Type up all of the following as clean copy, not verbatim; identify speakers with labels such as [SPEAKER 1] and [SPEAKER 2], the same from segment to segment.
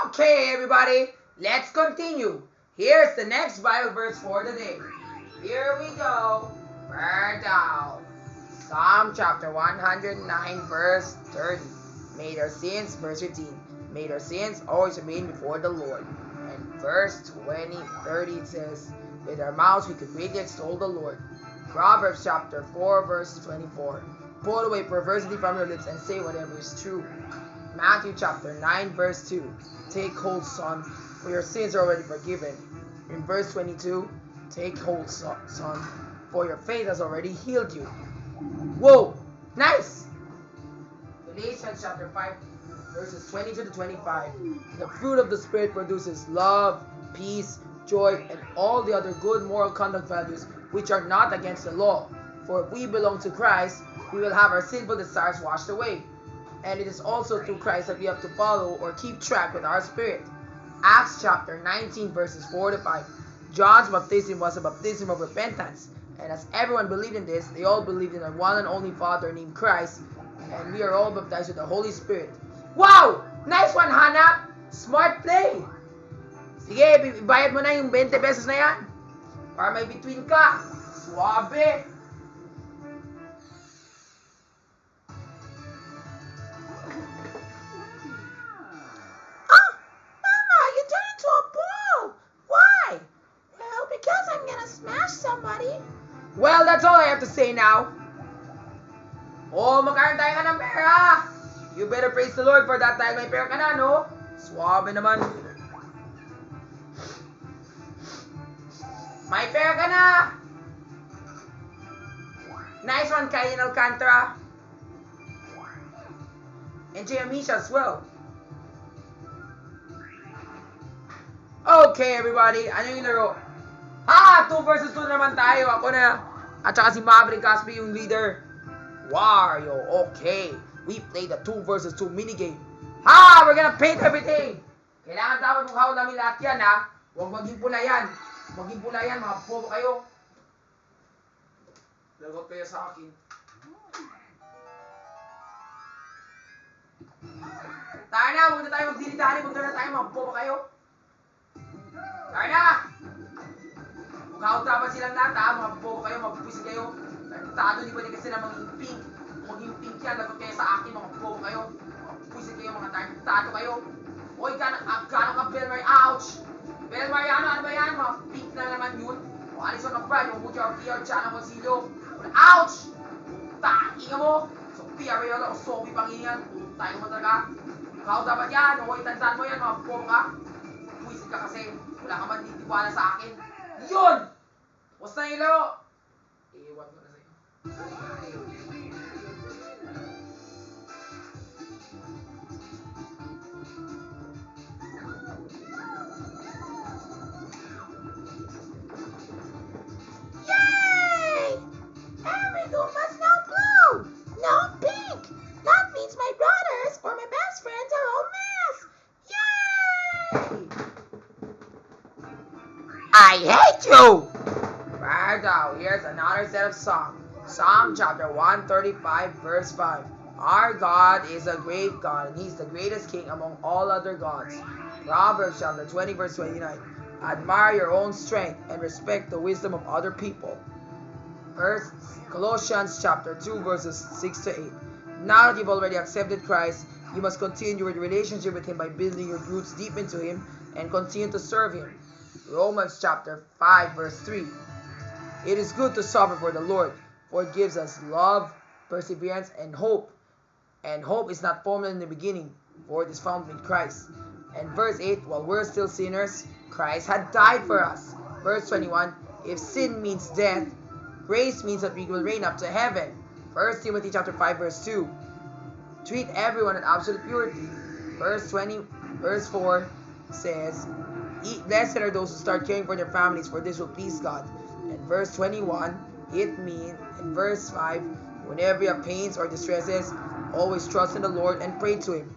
[SPEAKER 1] Okay, everybody, let's continue. Here's the next Bible verse for the day. Here we go. Burn down. Psalm chapter 109, verse 30. May their sins, verse 15. May their sins always remain before the Lord. And verse 30 it says, with our mouths we could greatly extol the Lord. Proverbs chapter 4, verse 24. Put away perversity from your lips and say whatever is true. Matthew chapter 9, verse 2. Take hold, son, for your sins are already forgiven. In verse 22, take hold, son, for your faith has already healed you. Whoa, nice! Galatians chapter 5, verses 22 to 25. The fruit of the Spirit produces love, peace, joy, and all the other good moral conduct values which are not against the law. For if we belong to Christ, we will have our sinful desires washed away. And it is also through Christ that we have to follow or keep track with our spirit. Acts chapter 19, verses 4 to 5. John's baptism was a baptism of repentance. And as everyone believed in this, they all believed in our one and only Father named Christ. And we are all baptized with the Holy Spirit. Wow! Nice one, Hannah! Smart play! Sige, ibayad mo na yung 20 pesos na yan. Para may between ka. Suabe! Well, that's all I have to say now. Oh, magkaroon tayo ka ng pera. You better praise the Lord for that time. May pera ka na, no? Suabe naman. May pera ka na. Nice one, Kyle Alcantara. And Jay Amisha as well. Okay, everybody. Ano yung laro? 2 versus 2 naman tayo. Ako na. At saka si Maverick Caspi yung leader. Wario. Okay. We play the 2 versus 2 minigame. We're gonna paint everything. Kailangan dapat mukha namin lahat yan, ha? Huwag maging pula yan. Maging pula yan, mga bobo kayo. Lagot kayo sa akin. Tayo na. Huwag na tayo magdili-dali. Huwag na tayo, mga bobo kayo. Tayo na. Magkakautapan silang lahat, ha? Mga bobo kayo, magpupis kayo. Tado, di ba di kasi na maging pink? Maging pink yan, lagot kayo sa akin, mga bobo kayo. Magpupis kayo, mga tado kayo. Oy, gano'n ka, Bel Marie, ouch! Bel Mariano, ano ba yan? Mga pink na naman yun. O, Alison McBride, yung Muti RPR, Chana Consilio. Ouch! Tainga mo! So, PR yun, o Sophie Pangingan. Tayo mo talaga. Magkakautapan yan, oy, tandaan mo yan, mga bobo ka. Puisit ka kasi, wala ka man titiwala sa akin. Yun! Basta yung laro. Iwan ko na sa'yo.
[SPEAKER 2] Yay! Every room is now blue, now pink. That means my brothers or my best friends are all masked. Yay!
[SPEAKER 1] I hate you! Right now, here's another set of songs. Psalm chapter 135, verse 5. Our God is a great God, and He's the greatest King among all other gods. Proverbs chapter 20, verse 29. Admire your own strength and respect the wisdom of other people. Colossians chapter 2, verses 6 to 8. Now that you've already accepted Christ, you must continue your relationship with Him by building your roots deep into Him and continue to serve Him. Romans chapter 5, verse 3. It is good to suffer for the Lord, for it gives us love, perseverance, and hope. And hope is not formed in the beginning, for it is found in Christ. And verse 8, while we're still sinners, Christ had died for us. Verse 21, if sin means death, grace means that we will reign up to heaven. 1 Timothy chapter 5, verse 2. Treat everyone with absolute purity. Verse 4 says, blessed are those who start caring for their families, for this will please God. And verse 21, in verse 5, whenever you have pains or distresses, always trust in the Lord and pray to Him.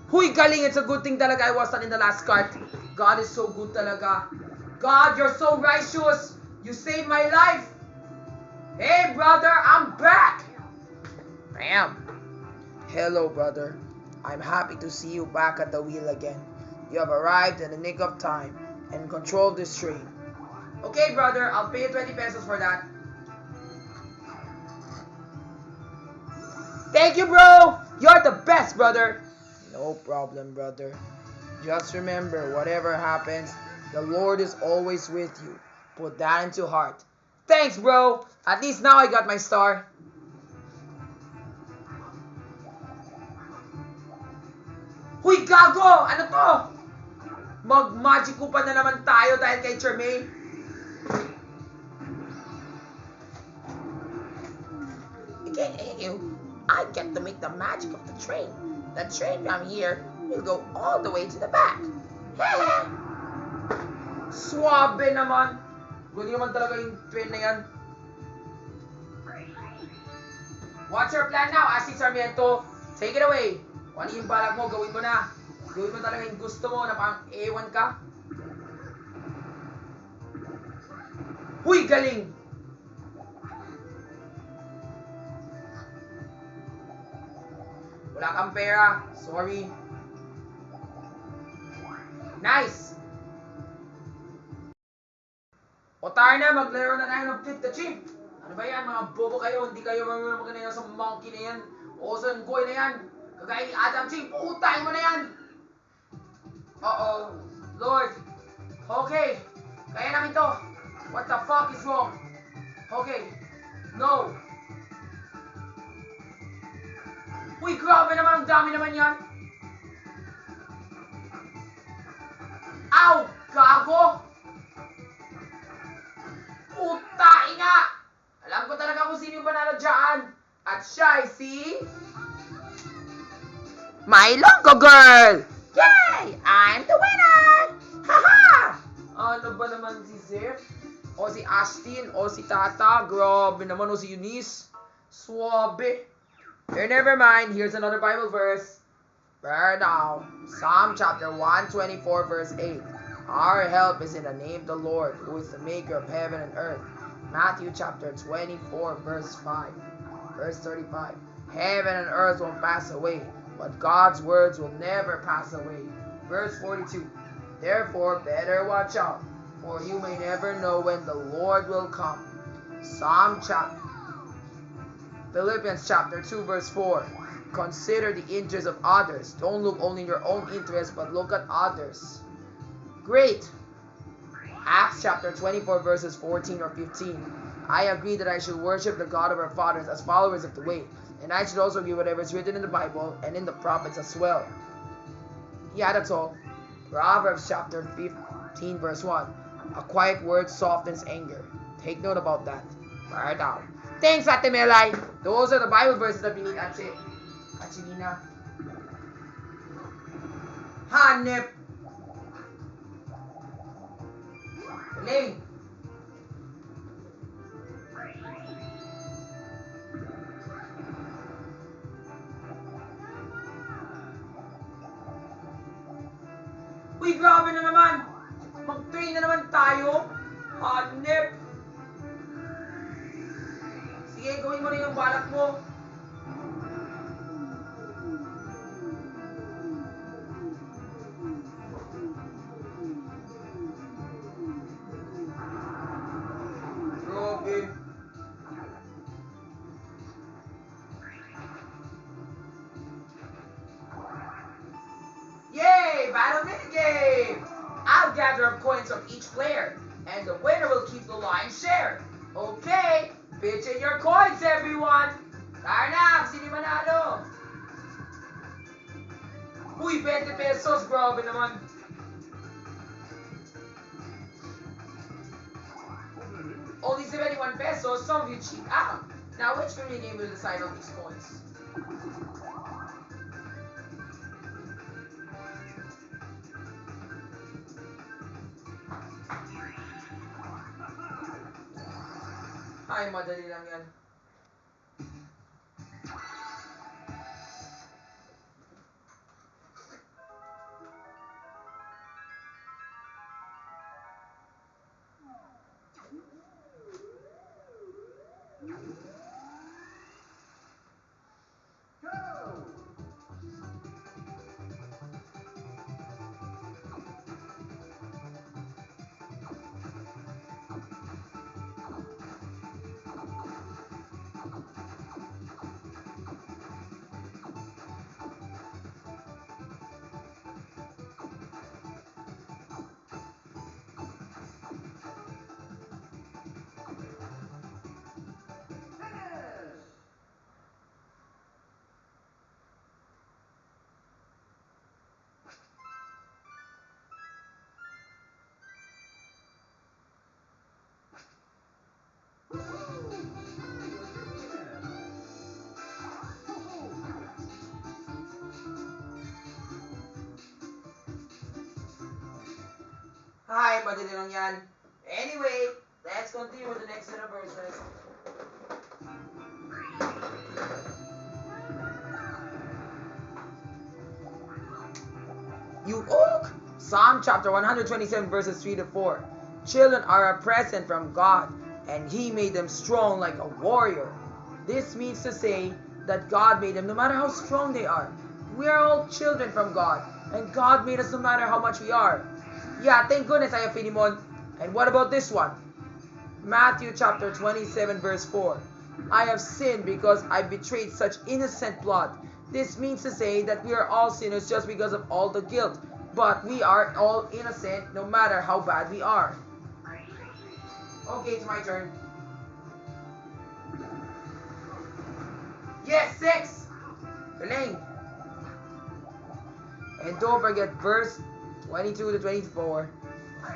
[SPEAKER 1] Huy, galing! It's a good thing talaga I wasn't in the last card. God is so good talaga. God, you're so righteous. You saved my life. Hey, brother, I'm back. I am. Hello, brother. I'm happy to see you back at the wheel again. You have arrived in the nick of time and controlled this train. Okay, brother, I'll pay you 20 pesos for that. Thank you, bro! You're the best, brother! No problem, brother. Just remember, whatever happens, the Lord is always with you. Put that into heart. Thanks, bro! At least now I got my star. Huy, gago! Ano to? Mag-magic pa na naman tayo dahil kay Tremaine.
[SPEAKER 2] I get to make the magic of the train. The train from here will go all the way to the back.
[SPEAKER 1] Swabe naman. Gusto naman talaga yung train na yan. What's your plan now, Asi Sarmiento? Take it away. Kung ano yung balak mo, gawin mo na. Gawin mo talaga yung gusto mo na pang ewan ka. Huy, galing! Wala kang pera. Sorry. Nice! O tayo na, maglaro na tayo ng Flip the Chip. Ano ba yan, mga bobo kayo? Hindi kayo marunong magana sa monkey na yan. O sa Ngoy na yan. Kagaya ni Adam Chip, puutahin mo na yan! Uh-oh. Lord. Okay. Kaya namin to. What the fuck is wrong? Okay. No. Uy, grabe naman. Ang dami naman yan. Ow! Gago! Putain nga! Alam ko talaga kung sino yung panalo dyan. At siya ay si...
[SPEAKER 2] My Longo Girl! Yay! I'm the winner! Haha!
[SPEAKER 1] Ano ba naman si Zef? O si Ashtin? O si Tata? Grabe naman. O si Eunice? Swabe. Never mind. Here's another Bible verse. Bear down. Psalm chapter 124 verse 8. Our help is in the name of the Lord, who is the maker of heaven and earth. Matthew chapter 24 verse 5. Verse 35. Heaven and earth will pass away, but God's words will never pass away. Verse 42. Therefore, better watch out, for you may never know when the Lord will come. Philippians chapter 2 verse 4. Consider the interests of others. Don't look only in your own interest, but look at others. Great. Acts chapter 24 verses 14 or 15. I agree that I should worship the God of our fathers as followers of the way, and I should also give whatever is written in the Bible and in the prophets as well. Yeah, that's all. Proverbs chapter 15 verse 1. A quiet word softens anger. Take note about that. Write down. Thanks, Ate Melay. Those are the Bible verses that we need, Ate Nina. Hanep. Galing. Uy, grabe na naman. Mag-train na naman tayo. Hanep. Sige, gawin mo na yung balak mo. Grabe. Yay! Battle minigame! I'll gather up coins from each player, and the winner will keep the lion's share. Okay, pitch in your coins, everyone! Tara na, sino manalo? Uy, 20 pesos, grabe naman. Only 71 pesos, some of you cheat out. Now, which minigame will decide on these coins? Ay, madali lang yan. Hi, madali lang yan. Anyway, let's continue with the next set of verses. You oak! Psalm chapter 127 verses 3 to 4. Children are a present from God, and He made them strong like a warrior. This means to say that God made them no matter how strong they are. We are all children from God, and God made us no matter how much we are. Yeah, thank goodness I have Philemon. And what about this one? Matthew chapter 27 verse 4. I have sinned because I betrayed such innocent blood. This means to say that we are all sinners just because of all the guilt. But we are all innocent no matter how bad we are. Okay, it's my turn. Yes, 6! Galing. And don't forget verse 22 to 24.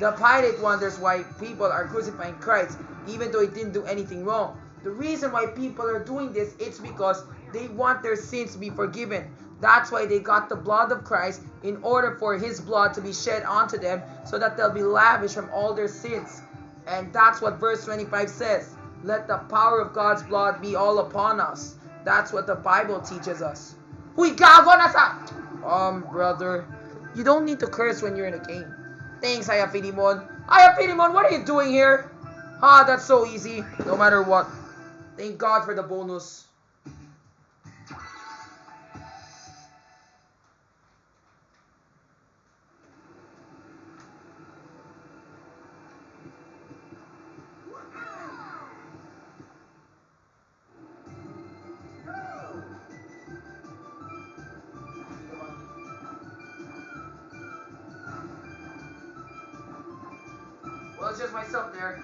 [SPEAKER 1] The Pilate wonders why people are crucifying Christ even though he didn't do anything wrong. The reason why people are doing this is because they want their sins to be forgiven. That's why they got the blood of Christ in order for his blood to be shed onto them so that they'll be lavished from all their sins. And that's what verse 25 says. Let the power of God's blood be all upon us. That's what the Bible teaches us. Huy, gago na sa... brother, you don't need to curse when you're in a game. Thanks, Aya Philemon. Aya Philemon, what are you doing here? Ah, that's so easy, no matter what. Thank God for the bonus. Well, it's just myself there.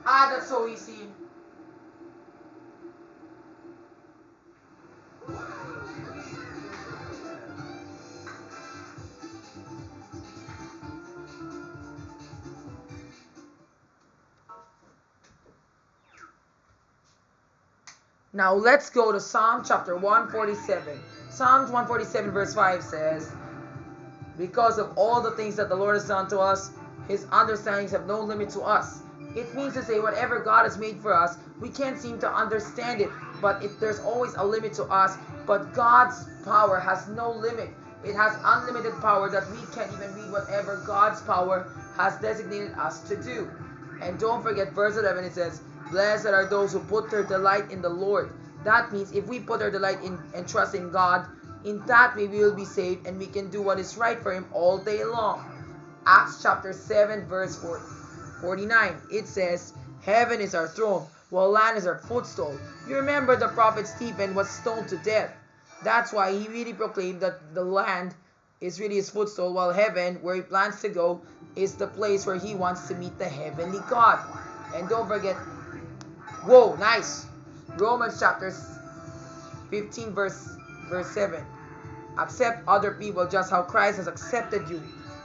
[SPEAKER 1] Ah, that's so easy. Now let's go to Psalm chapter 147. Psalms 147 verse 5 says, because of all the things that the Lord has done to us, his understandings have no limit to us. It means to say whatever God has made for us, we can't seem to understand it, but there's always a limit to us. But God's power has no limit. It has unlimited power that we can't even read whatever God's power has designated us to do. And don't forget verse 11, it says, blessed are those who put their delight in the Lord. That means if we put our delight in and trust in God, in that way we will be saved and we can do what is right for him all day long. Acts chapter 7 verse 49. It says, heaven is our throne, while land is our footstool. You remember the prophet Stephen was stoned to death. That's why he really proclaimed that the land is really his footstool, while heaven, where he plans to go, is the place where he wants to meet the heavenly God. And don't forget, whoa, nice. Romans chapter 15 verse 7. Accept other people just how Christ has accepted you.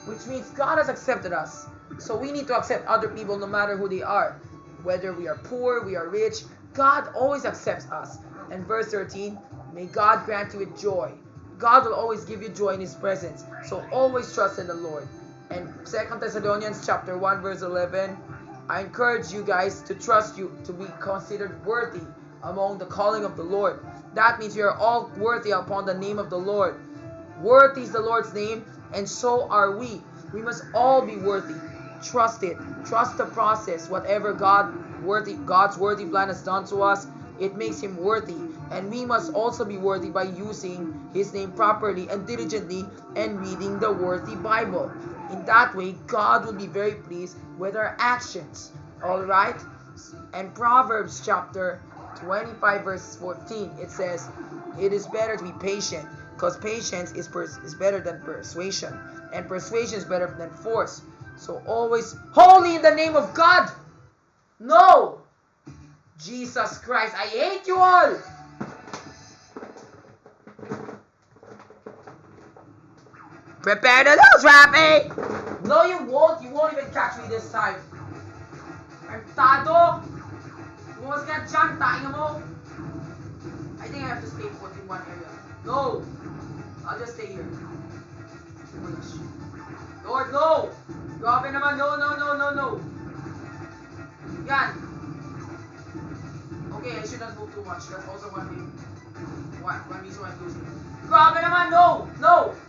[SPEAKER 1] Which means God has accepted us. So we need to accept other people no matter who they are. Whether we are poor, we are rich, God always accepts us. And verse 13, may God grant you with joy. God will always give you joy in his presence. So always trust in the Lord. And 2 Thessalonians chapter 1 verse 11, I encourage you guys to trust you to be considered worthy among the calling of the Lord. That means we are all worthy upon the name of the Lord. Worthy is the Lord's name, and so are we. We must all be worthy. Trust it. Trust the process. Whatever God's worthy plan has done to us, it makes him worthy. And we must also be worthy by using his name properly and diligently and reading the worthy Bible. In that way, God will be very pleased with our actions. Alright? And Proverbs chapter 25 verse 14, it says, it is better to be patient, because patience is better than persuasion, and persuasion is better than force. So always holy in the name of God. No, Jesus Christ, I hate you all. Prepare to lose, Rappy. No, you won't. You won't even catch me this time. I'm Tado. You want dyan, tayo mo. I think I have to stay put in one area. No! I'll just stay here. Oh my gosh. Lord, no! Grabe naman, no. Yan. Okay, I should not move too much. That's also one reason why I'm losing. Grabe naman, no!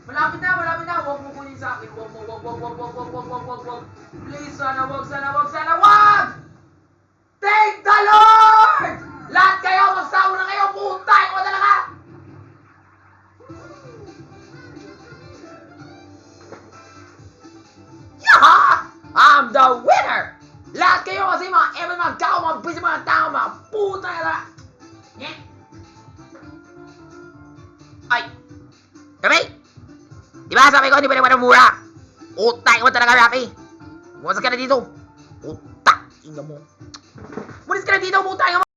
[SPEAKER 1] Malapit na. Huwag mo kunin sa akin. Huwag. Please, sana wag! Thank the Lord! Lahat kayo, magsawa na kayo. Putay ko talaga! Yaha! I'm the winner! Lahat kayo kasi mga tao, mga busy mga tao, mga puta na talaga. Yeah. Ay! Rafi! Diba sabi ko, di ba naman mura? Utay mo talaga, Rafi! Bumasas ka na dito! Utay! Ina mo! Bumasas ka na dito, utay mo!